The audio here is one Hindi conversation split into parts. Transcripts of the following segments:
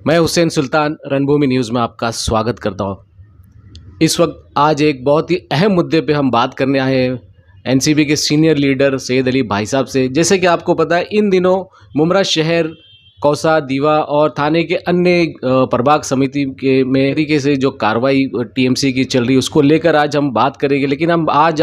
मैं हुसैन सुल्तान रणभूमि न्यूज़ में आपका स्वागत करता हूँ। इस वक्त आज एक बहुत ही अहम मुद्दे पे हम बात करने आए हैं एनसीपी के सीनियर लीडर सैयद अली भाई साहब से। जैसे कि आपको पता है, इन दिनों मुमरा शहर, कौसा, दीवा और थाने के अन्य प्रभाग समिति के में तरीके से जो कार्रवाई टीएमसी की चल रही है उसको लेकर आज हम बात करेंगे। लेकिन हम आज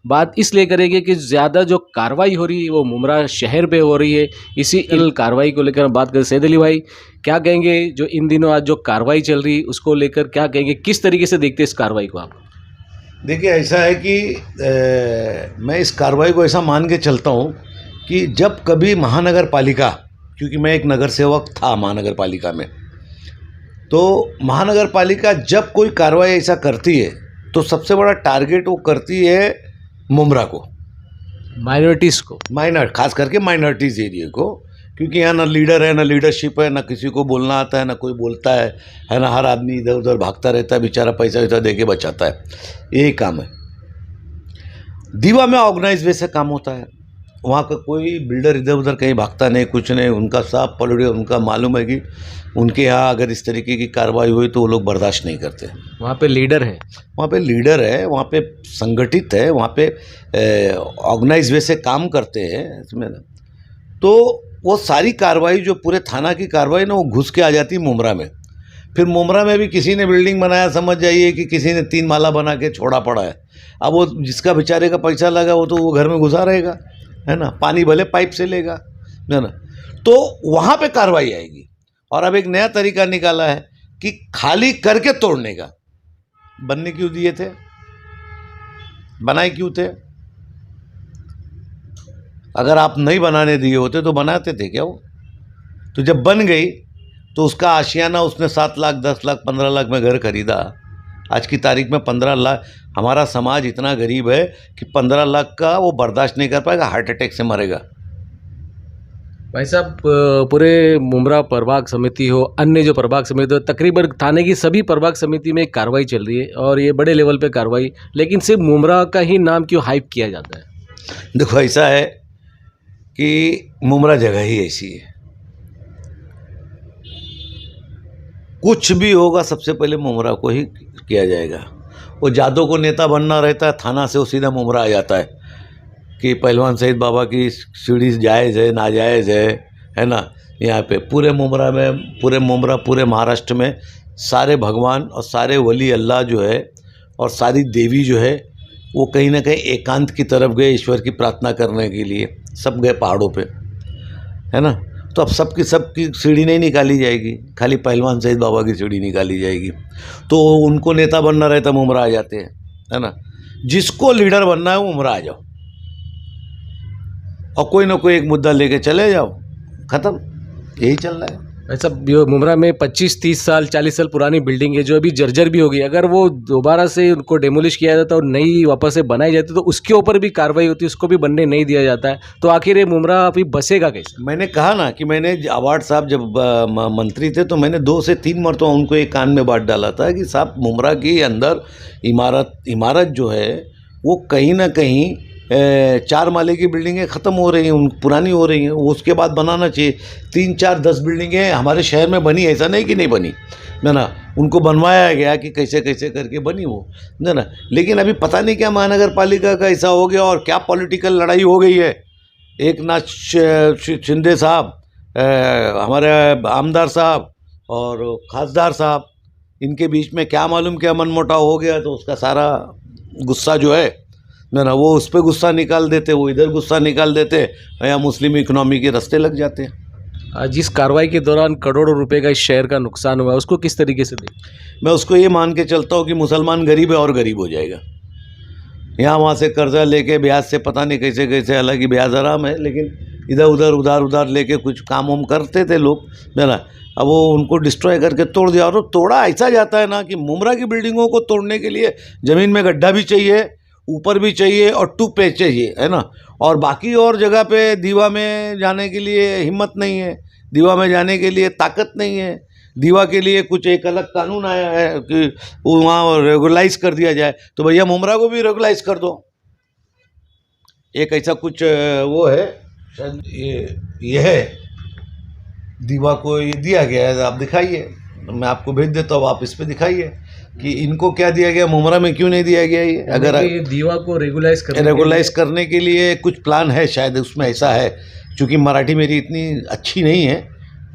बात इसलिए करेंगे कि ज़्यादा जो कार्रवाई हो रही है वो मुमरा शहर पे हो रही है। इसी कार्रवाई को लेकर हम बात करें। सैयद अली भाई, क्या कहेंगे जो इन दिनों आज जो कार्रवाई चल रही है उसको लेकर क्या कहेंगे, किस तरीके से देखते हैं इस कार्रवाई को आप? देखिए, ऐसा है कि मैं इस कार्रवाई को ऐसा मान के चलता हूँ कि जब कभी महानगर पालिका, क्योंकि मैं एक नगर सेवक था महानगर पालिका में, तो महानगर पालिका जब कोई कार्रवाई ऐसा करती है तो सबसे बड़ा टारगेट वो करती है मुमरा को, खास करके माइनॉरिटीज़ एरिया को, क्योंकि यहाँ ना लीडर है, ना लीडरशिप है, ना किसी को बोलना आता है, ना कोई बोलता है ना। हर आदमी इधर उधर भागता रहता है, बेचारा पैसा वैसा दे के बचाता है, यही काम है। दीवा में ऑर्गेनाइज वे से काम होता है, वहाँ का कोई बिल्डर इधर उधर कहीं भागता नहीं, कुछ नहीं, उनका साफ पलड़े, उनका मालूम है कि उनके यहाँ अगर इस तरीके की कार्रवाई हुई तो वो लोग बर्दाश्त नहीं करते। वहाँ पे लीडर है, वहाँ पे संगठित है, वहाँ पे ऑर्गेनाइज वे से काम करते हैं इसमें। तो वो सारी कार्रवाई जो पूरे थाना की कार्रवाई ना, वो घुस के आ जाती है मुमरा में। फिर मुमरा में भी किसी ने बिल्डिंग बनाया, समझ जाइए कि किसी ने 3 माला बना के छोड़ा पड़ा है। अब वो जिसका बेचारे का पैसा लगा वो तो वो घर में घुसा रहेगा, है ना, पानी भले पाइप से लेगा, है ना। तो वहाँ पे कार्रवाई आएगी। और अब एक नया तरीका निकाला है कि खाली करके तोड़ने का। बनने क्यों दिए थे, बनाए क्यों थे? अगर आप नहीं बनाने दिए होते तो बनाते थे क्या वो? तो जब बन गई तो उसका आशियाना उसने 7 लाख, 10 लाख, 15 लाख में घर खरीदा। आज की तारीख में 15 लाख, हमारा समाज इतना गरीब है कि 15 लाख का वो बर्दाश्त नहीं कर पाएगा, हार्ट अटैक से मरेगा। भाई साहब, पूरे मुमरा प्रभाग समिति हो, अन्य जो प्रभाग समिति हो, तकरीबन थाने की सभी प्रभाग समिति में कार्रवाई चल रही है और ये बड़े लेवल पे कार्रवाई, लेकिन सिर्फ मुमरा का ही नाम क्यों हाइप किया जाता है? देखो, ऐसा है कि मुमरा जगह ही ऐसी है, कुछ भी होगा सबसे पहले मुमरा को ही किया जाएगा। वो जादव को नेता बनना रहता है, थाना से वो सीधा मुमरा आ जाता है कि पहलवान सईद बाबा की सीढ़ी जायज़ है, नाजायज़ है ना। यहाँ पे पूरे मुमरा में, पूरे महाराष्ट्र में सारे भगवान और सारे वली अल्लाह जो है और सारी देवी जो है वो कहीं ना कहीं एकांत की तरफ गए, ईश्वर की प्रार्थना करने के लिए। सब गए पहाड़ों पे, है ना। तो अब सबकी सीढ़ी नहीं निकाली जाएगी, खाली पहलवान सईद बाबा की सीढ़ी निकाली जाएगी। तो उनको नेता बनना रहता, मुमरा आ जाते हैं, है ना। जिसको लीडर बनना है वो मुमरा आ जाओ और कोई ना कोई एक मुद्दा लेके चले जाओ, ख़त्म। यही चल रहा है। ऐसा मुमरा में 25-30 साल, 40 साल पुरानी बिल्डिंग है जो अभी जर्जर भी हो गई। अगर वो दोबारा से उनको डेमोलिश किया जाता और नई वापस से बनाई जाती तो उसके ऊपर भी कार्रवाई होती, उसको भी बनने नहीं दिया जाता है। तो आखिर ये मुमरा अभी बसेगा कैसे? मैंने कहा ना कि मैंने अवार्ड साहब जब मंत्री थे तो मैंने 2 से 3 मरतबा उनको एक कान में बात डाला था कि साहब, मुमरा के अंदर इमारत जो है वो कहीं ना कहीं 4 माले की बिल्डिंगें ख़त्म हो रही हैं, पुरानी हो रही हैं, उसके बाद बनाना चाहिए। 3, 4, 10 बिल्डिंगें हमारे शहर में बनी, ऐसा नहीं कि नहीं बनी, ना, उनको बनवाया गया कि कैसे कैसे करके बनी वो, ना। लेकिन अभी पता नहीं क्या महानगर पालिका का ऐसा हो गया और क्या पॉलिटिकल लड़ाई हो गई है। एक नाथ शिंदे साहब, हमारे आमदार साहब और खासदार साहब, इनके बीच में क्या मालूम क्या मनमुटाव हो गया। तो उसका सारा गुस्सा जो है ना, वो उस पर गुस्सा निकाल देते, वो इधर गुस्सा निकाल देते, या मुस्लिम इकोनॉमी के रास्ते लग जाते हैं। जिस कार्रवाई के दौरान करोड़ों रुपए का इस शहर का नुकसान हुआ, उसको किस तरीके से दें? मैं उसको ये मान के चलता हूँ कि मुसलमान गरीब है और गरीब हो जाएगा। यहाँ वहाँ से कर्जा लेके, ब्याज से पता नहीं कैसे कैसे, हालांकि ब्याज आराम है, लेकिन इधर उधर उधार लेके कुछ काम वाम करते थे लोग, है ना। अब वो उनको डिस्ट्रॉय करके तोड़ दिया। और तोड़ा ऐसा जाता है ना कि मुमरा की बिल्डिंगों को तोड़ने के लिए ज़मीन में गड्ढा भी चाहिए, ऊपर भी चाहिए और 2 पेज चाहिए, है ना। और बाकी और जगह पे दीवा में जाने के लिए हिम्मत नहीं है, दीवा में जाने के लिए ताकत नहीं है। दीवा के लिए कुछ एक अलग कानून आया है कि वो वहाँ रेगुलाइज कर दिया जाए, तो भैया मुमरा को भी रेगुलाइज कर दो। एक ऐसा कुछ वो है, शायद ये है दीवा को ये दिया गया है, आप दिखाइए, मैं आपको भेज देता हूँ, आप इस पे दिखाइए कि इनको क्या दिया गया, मुमरा में क्यों नहीं दिया गया ये। अगर ये दीवा को रेगुलाइज रेगुलाइज करने के लिए कुछ प्लान है शायद उसमें, ऐसा है, क्योंकि मराठी मेरी इतनी अच्छी नहीं है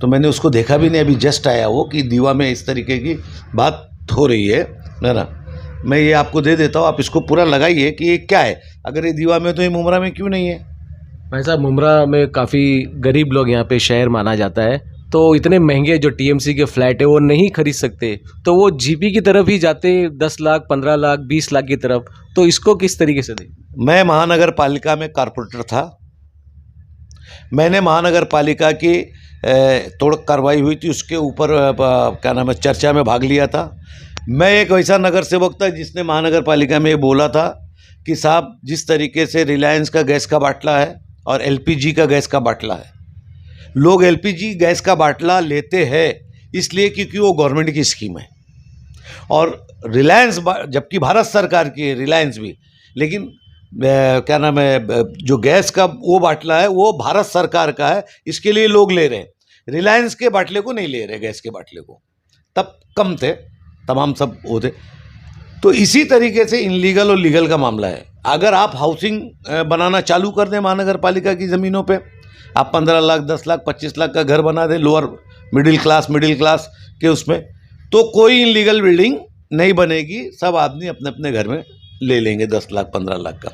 तो मैंने उसको देखा भी नहीं, अभी जस्ट आया वो कि दीवा में इस तरीके की बात हो रही है ना। मैं ये आपको दे देता हूँ, आप इसको पूरा लगाइए कि ये क्या है, अगर ये दीवा में तो ये मुमरा में क्यों नहीं है। भाई साहब, मुमरा में काफ़ी गरीब लोग यहाँ पे शहर माना जाता है, तो इतने महंगे जो टीएमसी के फ्लैट है वो नहीं खरीद सकते, तो वो जीपी की तरफ ही जाते, 10 लाख 15 लाख 20 लाख की तरफ, तो इसको किस तरीके से दें? मैं महानगर पालिका में कारपोरेटर था, मैंने महानगर पालिका की तोड़ कार्रवाई हुई थी उसके ऊपर क्या नाम है चर्चा में भाग लिया था। मैं एक वैसा नगर सेवक था जिसने महानगर पालिका में ये बोला था कि साहब जिस तरीके से रिलायंस का गैस का बाटला है और एलपीजी का गैस का बाटला है, लोग एलपीजी गैस का बाटला लेते हैं इसलिए क्योंकि वो गवर्नमेंट की स्कीम है, और रिलायंस जबकि भारत सरकार की है रिलायंस भी, लेकिन क्या नाम है जो गैस का वो बाटला है वो भारत सरकार का है, इसके लिए लोग ले रहे हैं, रिलायंस के बाटले को नहीं ले रहे, गैस के बाटले को। तब कम थे, तमाम सब वो थे। तो इसी तरीके से इनलीगल और लीगल का मामला है। अगर आप हाउसिंग बनाना चालू कर दें महानगर पालिका की ज़मीनों पे, आप 15 लाख 10 लाख 25 लाख का घर बना दें लोअर मिडिल क्लास के उसमें, तो कोई इनलीगल बिल्डिंग नहीं बनेगी, सब आदमी अपने अपने घर में ले लेंगे 10 लाख 15 लाख का।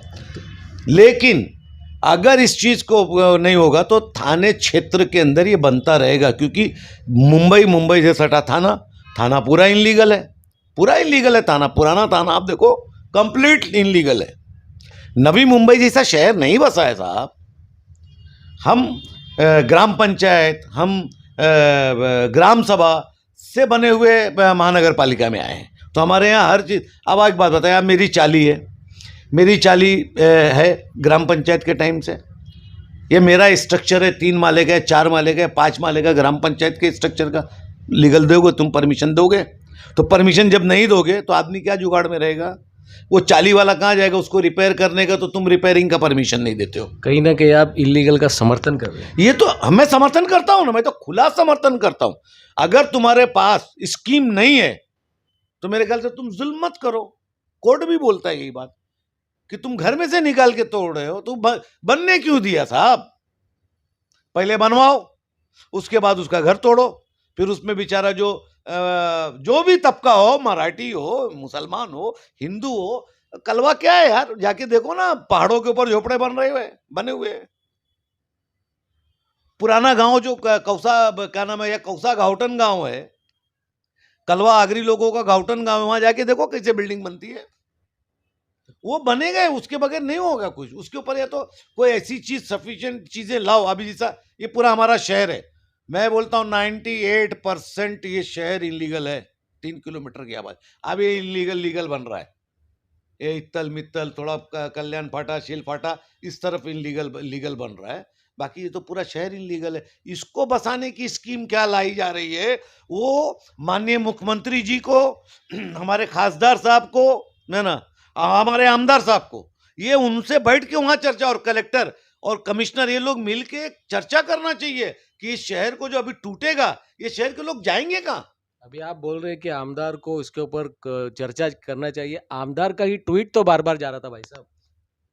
लेकिन अगर इस चीज़ को नहीं होगा तो थाने क्षेत्र के अंदर ये बनता रहेगा, क्योंकि मुंबई से सटा थाना पूरा इनलीगल है, पूरा इनलीगल है थाना, पुराना थाना आप देखो कंप्लीट इनलीगल है। नवी मुंबई जैसा शहर नहीं बसा है साहब। हम ग्राम पंचायत, हम ग्राम सभा से बने हुए महानगर पालिका में आए हैं, तो हमारे यहाँ हर चीज़। अब एक बात बताया, मेरी चाली है, मेरी चाली है ग्राम पंचायत के टाइम से, ये मेरा स्ट्रक्चर है, 3 माले का है, 4 माले का है, 5 माले का, ग्राम पंचायत के स्ट्रक्चर का। लीगल दोगे तुम, परमिशन दोगे, तो परमिशन जब नहीं दोगे तो आदमी क्या जुगाड़ में रहेगा, वो चाली वाला कहाँ जाएगा उसको रिपेयर करने का, तो तुम रिपेयरिंग का परमिशन नहीं देते हो। कहीं ना कहीं आप इलीगल का समर्थन कर रहे हैं। ये तो मैं समर्थन करता हूँ ना, मैं तो खुला समर्थन करता हूँ। अगर तुम्हारे पास स्कीम नहीं है तो मेरे ख्याल से तुम जुल्म मत करो। कोर्ट भी बोलता है यही बात कि तुम घर में से निकाल के तोड़ रहे हो, तो बनने क्यों दिया साहब? पहले बनवाओ, उसके बाद उसका घर तोड़ो, फिर उसमें बेचारा जो भी तबका हो, मराठी हो, मुसलमान हो, हिंदू हो, कलवा क्या है यार, जाके देखो ना, पहाड़ों के ऊपर झोपड़े बने हुए हैं। पुराना गांव जो कौसा क्या नाम है, या कौसा गाउटन गांव है, कलवा आगरी लोगों का गाउटन गांव है, वहां जाके देखो कैसे बिल्डिंग बनती है। वो बनेगा, उसके बगैर नहीं होगा कुछ। उसके ऊपर या तो कोई ऐसी चीज सफिशिएंट चीजें लाओ। अभी जैसा ये पूरा हमारा शहर है, मैं बोलता हूँ 98% ये शहर इलीगल है। 3 किलोमीटर की आबादी, अब ये लीगल बन रहा है। ये इत्तल मित्तल थोड़ा कल्याण फाटा, शील फाटा, इस तरफ लीगल बन रहा है, बाकी ये तो पूरा शहर इलीगल है। इसको बसाने की स्कीम क्या लाई जा रही है, वो माननीय मुख्यमंत्री जी को, हमारे खासदार साहब को, है ना, हमारे आमदार साहब को, ये उनसे बैठ के वहां चर्चा, और कलेक्टर और कमिश्नर ये लोग मिलके चर्चा करना चाहिए कि इस शहर को जो अभी टूटेगा, ये शहर के लोग जाएंगे कहाँ। अभी आप बोल रहे हैं कि आमदार को इसके ऊपर चर्चा करना चाहिए। आमदार का ही ट्वीट तो बार बार जा रहा था भाई साहब।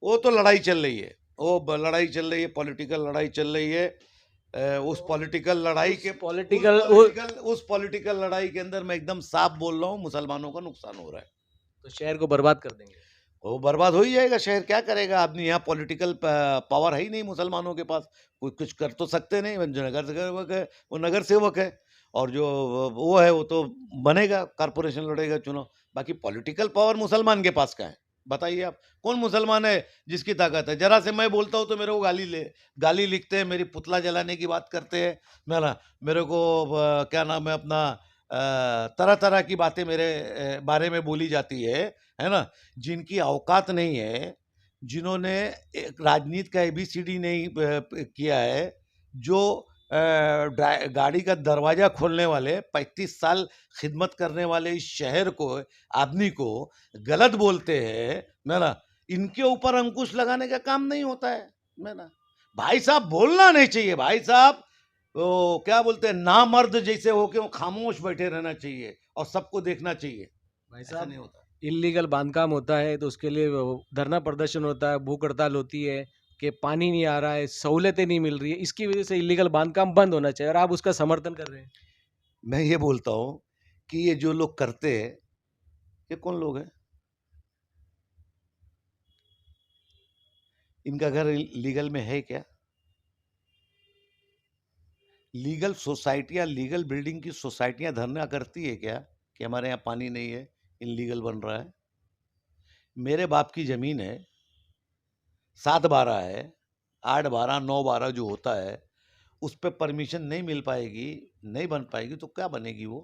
वो तो लड़ाई चल रही है, वो लड़ाई चल रही है, पॉलिटिकल लड़ाई चल रही है। उस पॉलिटिकल लड़ाई के अंदर मैं एकदम साफ बोल रहा हूँ, मुसलमानों का नुकसान हो रहा है। तो शहर को बर्बाद कर देंगे। वो बर्बाद हो ही जाएगा शहर, क्या करेगा आदमी। यहाँ पॉलिटिकल पावर है ही नहीं मुसलमानों के पास, कोई कुछ कर तो सकते नहीं। जो नगर सेवक है वो नगर सेवक है, और जो वो है वो तो बनेगा, कारपोरेशन लड़ेगा चुनाव। बाकी पॉलिटिकल पावर मुसलमान के पास का है, बताइए आप कौन मुसलमान है जिसकी ताकत है। जरा से मैं बोलता हूँ तो मेरे को गाली लिखते हैं, मेरी पुतला जलाने की बात करते हैं, मैं ना, मेरे को क्या नाम है अपना, तरह तरह की बातें मेरे बारे में बोली जाती है ना। जिनकी औकात नहीं है, जिन्होंने राजनीति का ABCD नहीं किया है, जो गाड़ी का दरवाजा खोलने वाले 35 साल खिदमत करने वाले इस शहर को, आदमी को गलत बोलते हैं, मैं ना, इनके ऊपर अंकुश लगाने का काम नहीं होता है, मैं ना। भाई साहब बोलना नहीं चाहिए भाई साहब, वो क्या बोलते हैं, नामर्द जैसे हो के वो खामोश बैठे रहना चाहिए और सबको देखना चाहिए। भाई ऐसा साहब, नहीं होता। इल्लीगल बांधकाम होता है तो उसके लिए धरना प्रदर्शन होता है, भूख हड़ताल होती है कि पानी नहीं आ रहा है, सहूलतें नहीं मिल रही है, इसकी वजह से इल्लीगल बांधकाम बंद होना चाहिए और आप उसका समर्थन कर रहे हैं। मैं ये बोलता हूँ कि ये जो लोग करते हैं, ये कौन लोग हैं? इनका घर लीगल में है क्या? लीगल सोसाइटियाँ, लीगल बिल्डिंग की सोसाइटियाँ धरना करती है क्या कि हमारे यहाँ पानी नहीं है, इल्लीगल बन रहा है? मेरे बाप की ज़मीन है, 7/12 है, 8/12, 9/12 जो होता है, उस पे परमिशन नहीं मिल पाएगी, नहीं बन पाएगी तो क्या बनेगी वो?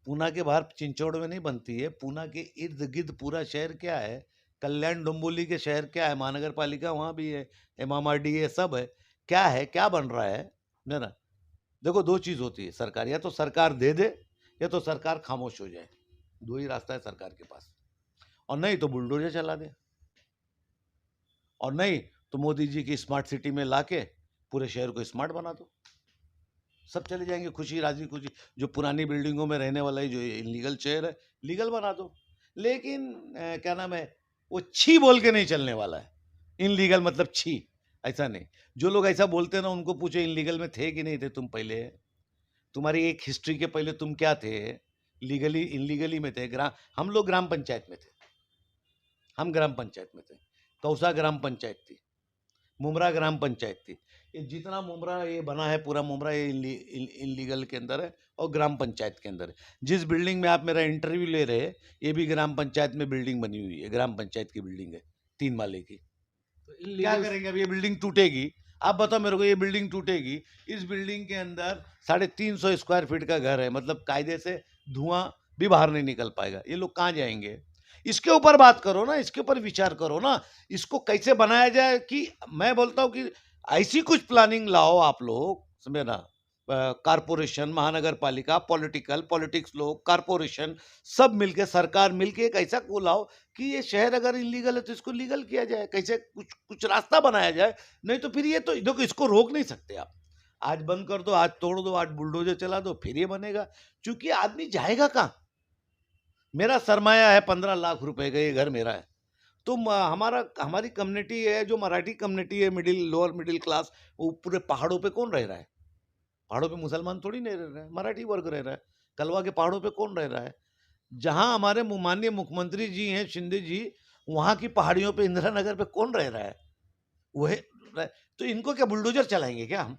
पूना के बाहर चिंचौड़ में नहीं बनती है, पूना के इर्द-गिर्द पूरा शहर क्या है? कल्याण डोंबिवली के शहर क्या है? महानगर पालिका वहाँ भी है, एमएमआरडीए सब है। क्या है? क्या बन रहा है? ना। देखो, 2 चीज़ होती है सरकार, या तो सरकार दे दे या तो सरकार खामोश हो जाए। 2 ही रास्ता है सरकार के पास, और नहीं तो बुलडोज़र चला दे, और नहीं तो मोदी जी की स्मार्ट सिटी में लाके पूरे शहर को स्मार्ट बना दो। सब चले जाएंगे खुशी राजी खुशी। जो पुरानी बिल्डिंगों में रहने वाला है, जो इलीगल शहर है, लीगल बना दो। लेकिन क्या नाम है, वो छी बोल के नहीं चलने वाला है। इनलीगल मतलब छी, ऐसा नहीं। जो लोग ऐसा बोलते हैं ना, उनको पूछो इनलीगल में थे कि नहीं थे तुम पहले? तुम्हारी एक हिस्ट्री के पहले तुम क्या थे? लीगली इनलीगली में थे? हम लोग ग्राम पंचायत में थे, हम ग्राम पंचायत में थे। कौसा ग्राम पंचायत थी, मुमरा ग्राम पंचायत थी। ये जितना मुमरा ये बना है, पूरा मुमरा ये इनलीगल के अंदर है और ग्राम पंचायत के अंदर है। जिस बिल्डिंग में आप मेरा इंटरव्यू ले रहे हैं, ये भी ग्राम पंचायत में बिल्डिंग बनी हुई है, ग्राम पंचायत की बिल्डिंग है, 3 माले की। तो क्या इल्लीगल करेंगे अब? ये बिल्डिंग टूटेगी, आप बताओ मेरे को, ये बिल्डिंग टूटेगी, इस बिल्डिंग के अंदर 350 स्क्वायर फीट का घर है, मतलब कायदे से धुआं भी बाहर नहीं निकल पाएगा। ये लोग कहाँ जाएंगे? इसके ऊपर बात करो ना, इसके ऊपर विचार करो ना, इसको कैसे बनाया जाए। कि मैं बोलता हूँ कि ऐसी कुछ प्लानिंग लाओ आप लोग, समझे ना? कारपोरेशन, महानगर पालिका, पॉलिटिक्स लोग, कारपोरेशन, सब मिलके, सरकार मिलके एक ऐसा को लाओ कि ये शहर अगर इलीगल है तो इसको लीगल किया जाए, कैसे कुछ कुछ रास्ता बनाया जाए। नहीं तो फिर ये तो देखो, इसको रोक नहीं सकते आप। आज बंद कर दो, आज तोड़ दो, आज बुलडोजर चला दो, फिर ये बनेगा। क्योंकि आदमी जाएगा कहाँ? मेरा सरमाया है 15 लाख रुपए का, ये घर मेरा है। तो हमारी कम्युनिटी है, जो मराठी कम्युनिटी है, लोअर मिडिल क्लास, वो पूरे पहाड़ों पे कौन रह रहा है? पहाड़ों पे मुसलमान थोड़ी नहीं रह रहे हैं, मराठी वर्ग रह रहा है। कलवा के पहाड़ों पे कौन रह रहा है? जहाँ हमारे माननीय मुख्यमंत्री जी हैं, शिंदे जी, वहाँ की पहाड़ियों पे, इंदिरा नगर पे कौन रह रहा है? वह तो इनको क्या बुलडोजर चलाएंगे क्या हम?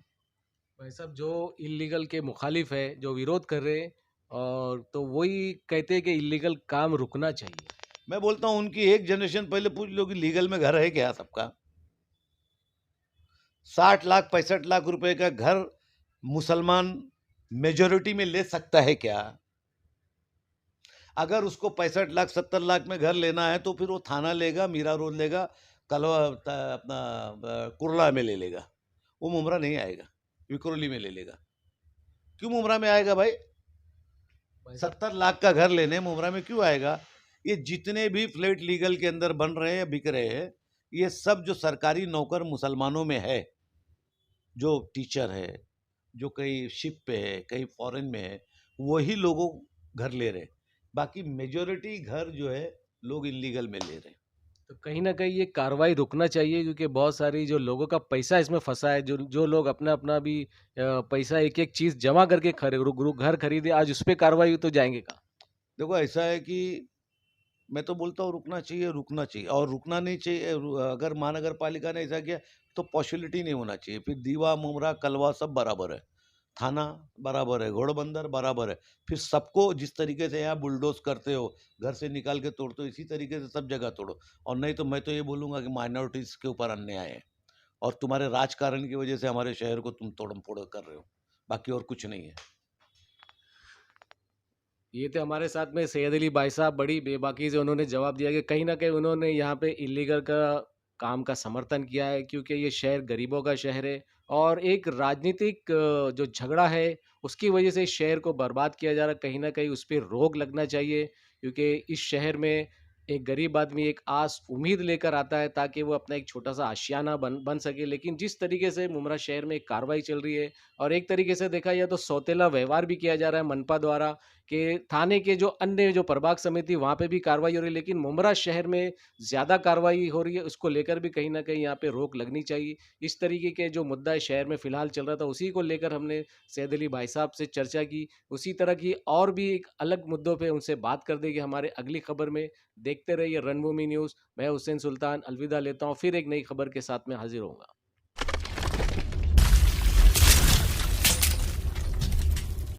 भाई साहब, जो इल्लीगल के मुखालिफ है, जो विरोध कर रहे हैं, और तो वही कहते हैं कि इल्लीगल काम रुकना चाहिए। मैं बोलता हूँ उनकी एक जनरेशन पहले पूछ लो कि लीगल में घर है क्या सबका? 60 लाख 65 लाख रुपए का घर मुसलमान मेजोरिटी में ले सकता है क्या? अगर उसको 65 लाख 70 लाख में घर लेना है तो फिर वो थाना लेगा, मीरा रोड लेगा, कलवा अपना कुर्ला में ले लेगा। वो मुमरा नहीं आएगा, विक्रोली में ले लेगा। क्यों मुमरा में आएगा भाई? भाई साहब, 70 लाख का घर लेने मुमरा में क्यों आएगा? ये जितने भी फ्लैट लीगल के अंदर बन रहे हैं, बिक रहे हैं, ये सब जो सरकारी नौकर मुसलमानों में है, जो टीचर है, जो कहीं शिप पे है, कहीं फॉरेन में है, वही लोगों घर ले रहे हैं। बाकी मेजोरिटी घर जो है लोग इलीगल में ले रहे हैं। तो कहीं ना कहीं ये कार्रवाई रुकना चाहिए, क्योंकि बहुत सारी जो लोगों का पैसा इसमें फंसा है, जो जो लोग अपना अपना भी पैसा एक एक चीज जमा करके घर खरीदे, आज उस पर कार्रवाई तो जाएंगे कहाँ? देखो, ऐसा है कि मैं तो बोलता हूँ रुकना चाहिए, रुकना चाहिए, और रुकना नहीं चाहिए। अगर महानगर पालिका ने ऐसा किया तो पॉसिबिलिटी नहीं होना चाहिए। फिर दीवा, मुमरा, कलवा सब बराबर है, थाना बराबर है, घोड़बंदर बराबर है। फिर सबको जिस तरीके से यहाँ बुलडोज करते हो, घर से निकाल के तोड़ते हो, इसी तरीके से सब जगह तोड़ो। और नहीं तो मैं तो ये बोलूँगा कि माइनॉरिटीज़ के ऊपर अन्याय है, और तुम्हारे राजकारण की वजह से हमारे शहर को तुम तोड़म फोड़ कर रहे हो, बाकी और कुछ नहीं है। ये थे हमारे साथ में सैयद अली भाई साहब, बड़ी बेबाकी से उन्होंने जवाब दिया कि कहीं ना कहीं उन्होंने यहाँ पे इलीगल का काम का समर्थन किया है, क्योंकि ये शहर गरीबों का शहर है और एक राजनीतिक जो झगड़ा है उसकी वजह से इस शहर को बर्बाद किया जा रहा है। कहीं ना कहीं उस पर रोक लगना चाहिए, क्योंकि इस शहर में एक गरीब आदमी एक आस उम्मीद लेकर आता है ताकि वो अपना एक छोटा-सा आशियाना बन सके। लेकिन जिस तरीके से मुमरा शहर में एक कार्रवाई चल रही है और एक तरीके से देखा जाए तो सौतेला व्यवहार भी किया जा रहा है मनपा द्वारा कि थाने के जो अन्य जो प्रभाग समिति वहाँ पे भी कार्रवाई हो रही है, लेकिन मुमरा शहर में ज़्यादा कार्रवाई हो रही है, उसको लेकर भी कहीं न कहीं यहाँ पे रोक लगनी चाहिए। इस तरीके के जो मुद्दा है शहर में फ़िलहाल चल रहा था, उसी को लेकर हमने सैयद अली भाई साहब से चर्चा की। उसी तरह की और भी एक अलग मुद्दों पे उनसे बात कर देंगे हमारे अगली खबर में। देखते रहिए रणभूमि न्यूज़। मैं हुसैन सुल्तान अलविदा लेता हूँ, फिर एक नई खबर के साथ में हाज़िर होऊँगा।